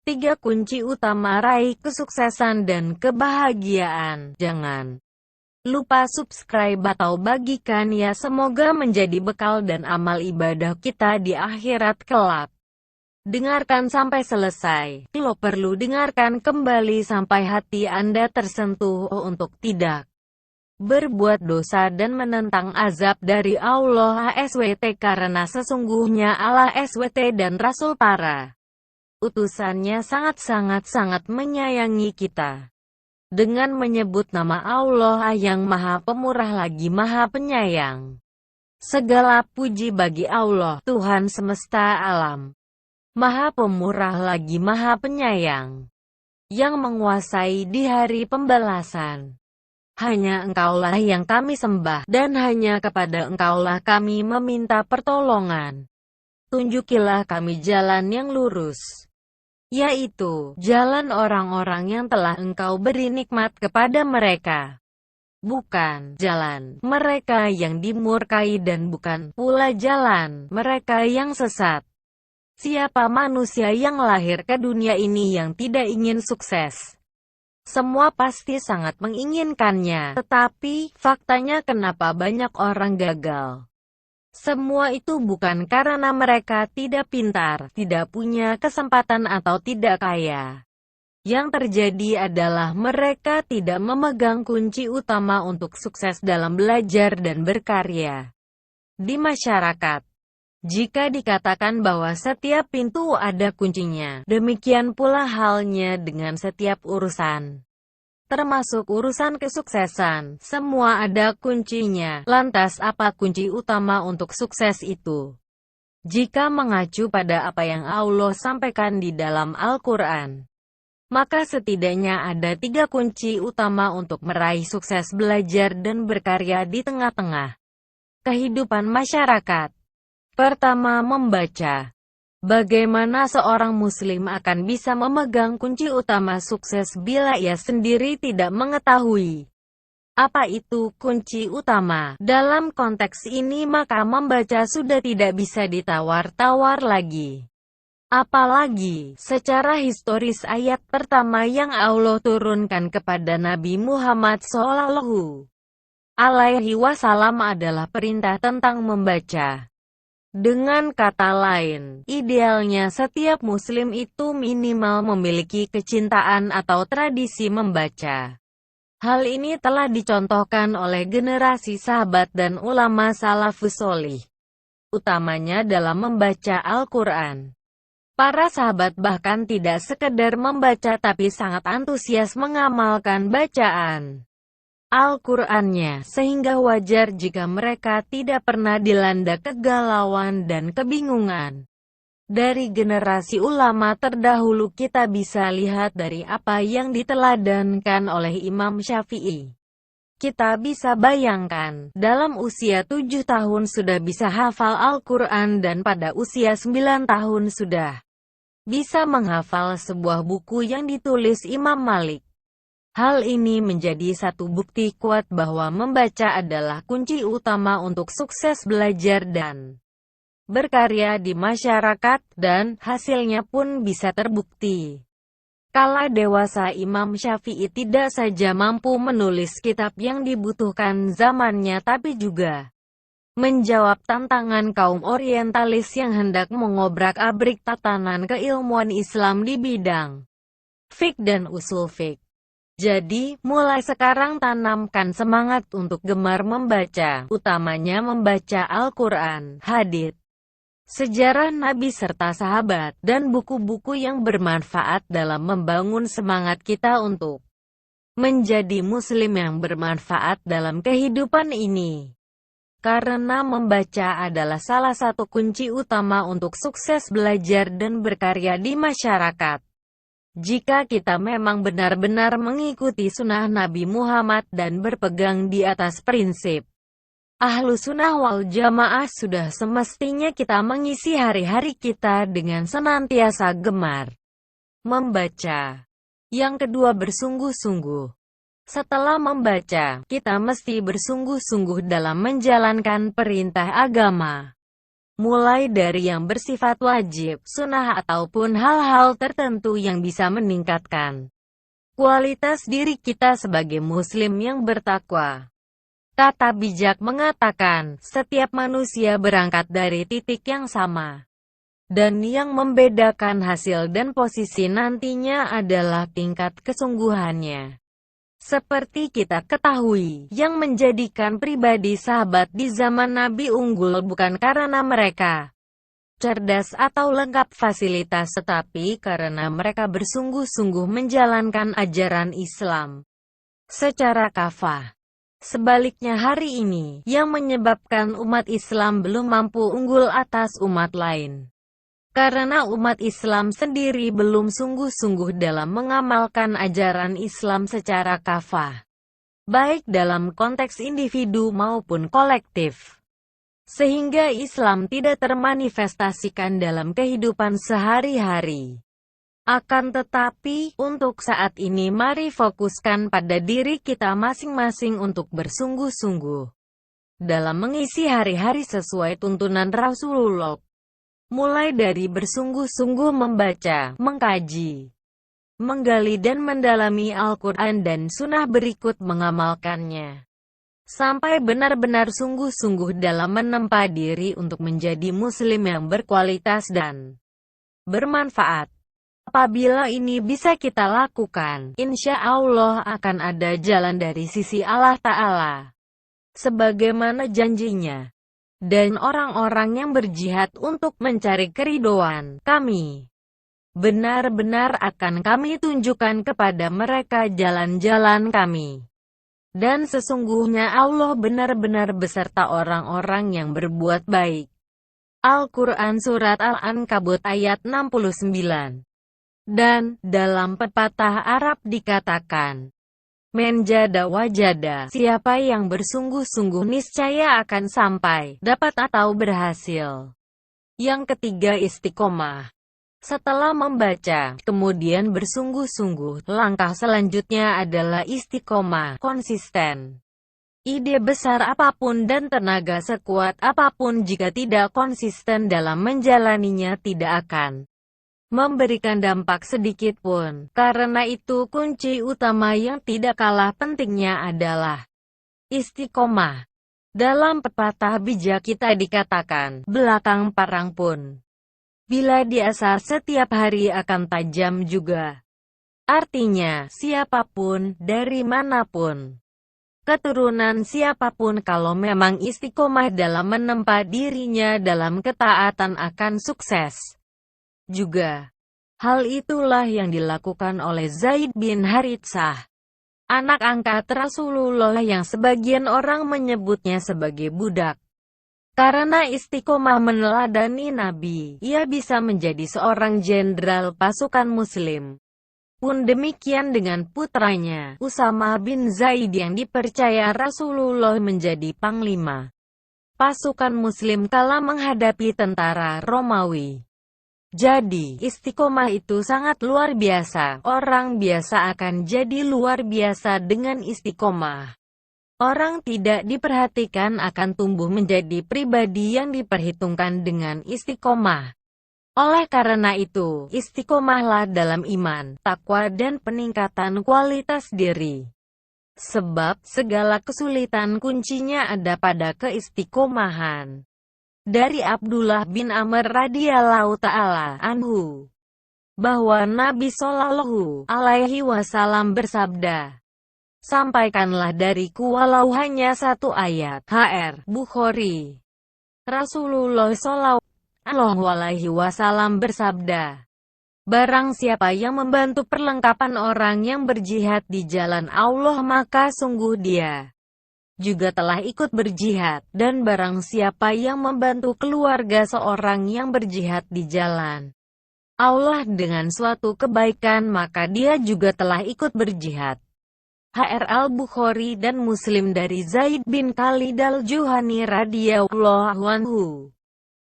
3 kunci utama raih kesuksesan dan kebahagiaan. Jangan lupa subscribe atau bagikan ya, semoga menjadi bekal dan amal ibadah kita di akhirat kelak. Dengarkan sampai selesai. Lo perlu dengarkan kembali sampai hati Anda tersentuh untuk tidak berbuat dosa dan menentang azab dari Allah SWT, karena sesungguhnya Allah SWT dan Rasul para utusannya sangat menyayangi kita. Dengan menyebut nama Allah yang Maha Pemurah lagi Maha Penyayang. Segala puji bagi Allah, Tuhan semesta alam. Maha Pemurah lagi Maha Penyayang. Yang menguasai di hari pembalasan. Hanya Engkaulah yang kami sembah, dan hanya kepada Engkaulah kami meminta pertolongan. Tunjukilah kami jalan yang lurus, yaitu jalan orang-orang yang telah Engkau beri nikmat kepada mereka. Bukan jalan mereka yang dimurkai dan bukan pula jalan mereka yang sesat. Siapa manusia yang lahir ke dunia ini yang tidak ingin sukses? Semua pasti sangat menginginkannya, tetapi faktanya kenapa banyak orang gagal? Semua itu bukan karena mereka tidak pintar, tidak punya kesempatan atau tidak kaya. Yang terjadi adalah mereka tidak memegang kunci utama untuk sukses dalam belajar dan berkarya di masyarakat. Jika dikatakan bahwa setiap pintu ada kuncinya, demikian pula halnya dengan setiap urusan. Termasuk urusan kesuksesan, semua ada kuncinya. Lantas apa kunci utama untuk sukses itu? Jika mengacu pada apa yang Allah sampaikan di dalam Al-Quran, maka setidaknya ada 3 kunci utama untuk meraih sukses belajar dan berkarya di tengah-tengah kehidupan masyarakat. Pertama, membaca. Bagaimana seorang muslim akan bisa memegang kunci utama sukses bila ia sendiri tidak mengetahui apa itu kunci utama? Dalam konteks ini maka membaca sudah tidak bisa ditawar-tawar lagi. Apalagi, secara historis ayat pertama yang Allah turunkan kepada Nabi Muhammad SAW adalah perintah tentang membaca. Dengan kata lain, idealnya setiap muslim itu minimal memiliki kecintaan atau tradisi membaca. Hal ini telah dicontohkan oleh generasi sahabat dan ulama salafus sholih, utamanya dalam membaca Al-Quran. Para sahabat bahkan tidak sekedar membaca tapi sangat antusias mengamalkan bacaan Al-Qur'annya, sehingga wajar jika mereka tidak pernah dilanda kegalauan dan kebingungan. Dari generasi ulama terdahulu kita bisa lihat dari apa yang diteladankan oleh Imam Syafi'i. Kita bisa bayangkan, dalam usia 7 tahun sudah bisa hafal Al-Qur'an dan pada usia 9 tahun sudah bisa menghafal sebuah buku yang ditulis Imam Malik. Hal ini menjadi satu bukti kuat bahwa membaca adalah kunci utama untuk sukses belajar dan berkarya di masyarakat, dan hasilnya pun bisa terbukti. Kala dewasa Imam Syafi'i tidak saja mampu menulis kitab yang dibutuhkan zamannya tapi juga menjawab tantangan kaum orientalis yang hendak mengobrak-abrik tatanan keilmuan Islam di bidang fiqh dan usul fiqh. Jadi, mulai sekarang tanamkan semangat untuk gemar membaca, utamanya membaca Al-Quran, hadits, sejarah Nabi serta sahabat, dan buku-buku yang bermanfaat dalam membangun semangat kita untuk menjadi muslim yang bermanfaat dalam kehidupan ini. Karena membaca adalah salah satu kunci utama untuk sukses belajar dan berkarya di masyarakat. Jika kita memang benar-benar mengikuti sunnah Nabi Muhammad dan berpegang di atas prinsip Ahlussunnah wal Jamaah, sudah semestinya kita mengisi hari-hari kita dengan senantiasa gemar membaca. Yang kedua, bersungguh-sungguh. Setelah membaca, kita mesti bersungguh-sungguh dalam menjalankan perintah agama. mulai dari yang bersifat wajib, sunnah ataupun hal-hal tertentu yang bisa meningkatkan kualitas diri kita sebagai muslim yang bertakwa. Kata bijak mengatakan, setiap manusia berangkat dari titik yang sama. Dan yang membedakan hasil dan posisi nantinya adalah tingkat kesungguhannya. Seperti kita ketahui, yang menjadikan pribadi sahabat di zaman Nabi unggul bukan karena mereka cerdas atau lengkap fasilitas, tetapi karena mereka bersungguh-sungguh menjalankan ajaran Islam secara kafah. Sebaliknya hari ini, yang menyebabkan umat Islam belum mampu unggul atas umat lain. Karena umat Islam sendiri belum sungguh-sungguh dalam mengamalkan ajaran Islam secara kafah. Baik dalam konteks individu maupun kolektif. Sehingga Islam tidak termanifestasikan dalam kehidupan sehari-hari. Akan tetapi, untuk saat ini mari fokuskan pada diri kita masing-masing untuk bersungguh-sungguh dalam mengisi hari-hari sesuai tuntunan Rasulullah. Mulai dari bersungguh-sungguh membaca, mengkaji, menggali dan mendalami Al-Quran dan Sunnah berikut mengamalkannya. Sampai benar-benar sungguh-sungguh dalam menempa diri untuk menjadi muslim yang berkualitas dan bermanfaat. Apabila ini bisa kita lakukan, insya Allah akan ada jalan dari sisi Allah Ta'ala. Sebagaimana janjinya. Dan orang-orang yang berjihad untuk mencari keridhaan kami, benar-benar akan kami tunjukkan kepada mereka jalan-jalan kami. Dan sesungguhnya Allah benar-benar beserta orang-orang yang berbuat baik. Al-Quran Surat Al-Ankabut ayat 69. Dan, dalam pepatah Arab dikatakan, Men jada wajada, siapa yang bersungguh-sungguh niscaya akan sampai, dapat atau berhasil. Yang ketiga istiqomah. Setelah membaca, kemudian bersungguh-sungguh, langkah selanjutnya adalah istiqomah, konsisten. Ide besar apapun dan tenaga sekuat apapun jika tidak konsisten dalam menjalaninya tidak akan memberikan dampak sedikit pun. Karena itu kunci utama yang tidak kalah pentingnya adalah istiqomah. Dalam pepatah bijak kita dikatakan, belakang parang pun bila diasah setiap hari akan tajam juga. Artinya, siapapun, dari manapun, keturunan siapapun kalau memang istiqomah dalam menempa dirinya dalam ketaatan akan sukses juga. Hal itulah yang dilakukan oleh Zaid bin Haritsah, anak angkat Rasulullah yang sebagian orang menyebutnya sebagai budak. Karena istiqomah meneladani Nabi, ia bisa menjadi seorang jenderal pasukan muslim. Pun demikian dengan putranya, Usama bin Zaid yang dipercaya Rasulullah menjadi panglima pasukan muslim kala menghadapi tentara Romawi. Jadi, istiqomah itu sangat luar biasa. Orang biasa akan jadi luar biasa dengan istiqomah. Orang tidak diperhatikan akan tumbuh menjadi pribadi yang diperhitungkan dengan istiqomah. Oleh karena itu, istiqomahlah dalam iman, takwa dan peningkatan kualitas diri. Sebab, segala kesulitan kuncinya ada pada keistiqomahan. Dari Abdullah bin Amr radhiyallahu ta'ala anhu, bahwa Nabi Shallallahu alaihi wasallam bersabda, sampaikanlah dariku walau hanya satu ayat. HR Bukhari. Rasulullah Shallallahu alaihi wasallam bersabda, barang siapa yang membantu perlengkapan orang yang berjihad di jalan Allah maka sungguh dia juga telah ikut berjihad, dan barang siapa yang membantu keluarga seorang yang berjihad di jalan Allah dengan suatu kebaikan maka dia juga telah ikut berjihad. HR Al-Bukhari dan Muslim dari Zaid bin Khalid Al-Juhani radhiyallahu anhu.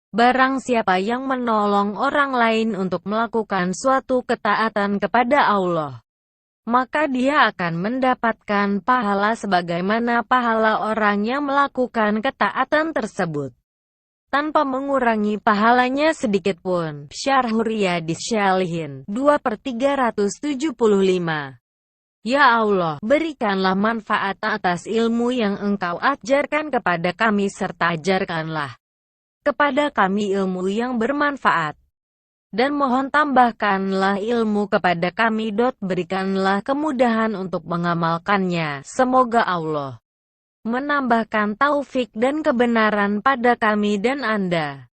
Barang siapa yang menolong orang lain untuk melakukan suatu ketaatan kepada Allah, maka dia akan mendapatkan pahala sebagaimana pahala orang yang melakukan ketaatan tersebut. tanpa mengurangi pahalanya sedikitpun. Syarhur Riyadhis Shalihin 2/375. Ya Allah, berikanlah manfaat atas ilmu yang Engkau ajarkan kepada kami serta ajarkanlah kepada kami ilmu yang bermanfaat. Dan mohon tambahkanlah ilmu kepada kami. Berikanlah kemudahan untuk mengamalkannya. Semoga Allah menambahkan taufik dan kebenaran pada kami dan Anda.